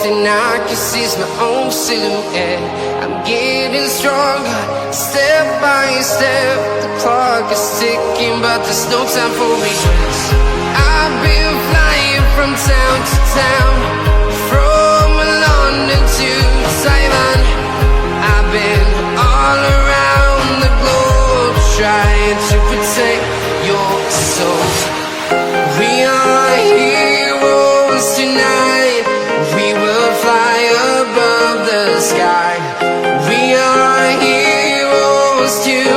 thing I can see is my own silhouette. I'm getting stronger, step by step. The clock is ticking, but there's no time for me. I've been flying from town to town, from London to Taiwan. I've been all around the globe, trying to protect your soul. We are heroes tonight. We will fly above the sky. We are heroes tonight.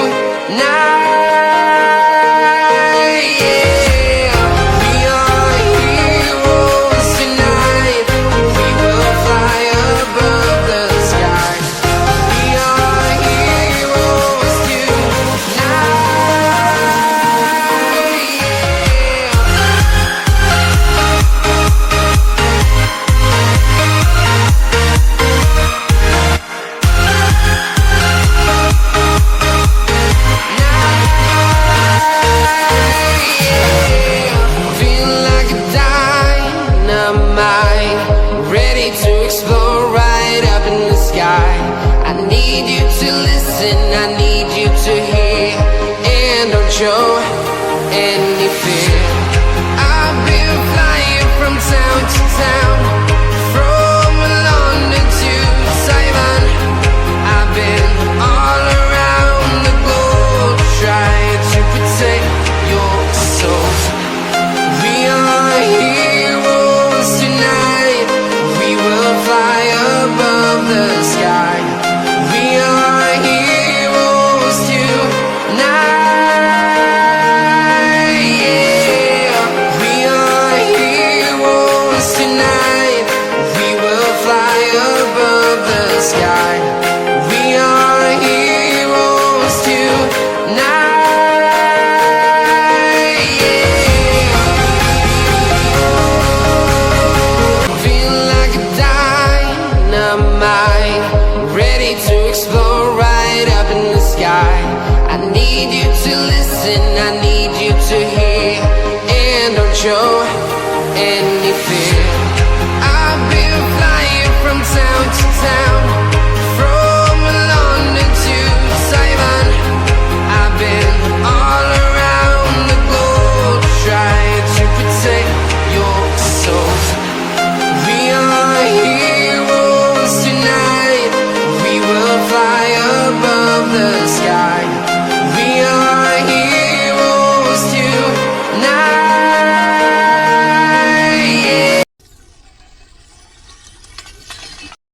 Yeah. We are heroes tonight. We will fly above the sky. We are heroes tonight. Feeling like a dynamite, ready to explode right up in the sky. I need you to listen, I need you to hear, and don't show any fear. I've been flying from town to town, from London to Taiwan. I've been all around the globe, trying to protect your soul. We are heroes tonight. We will fly above the sky. We are heroes tonight. Yeah. We are heroes tonight. We will fly above the sky. We are heroes tonight. Yeah. Feeling like a dynamite, ready to explode right up in the sky. I need you to listen, I need you to hear, and don't show any fear. I've been flying from town to town,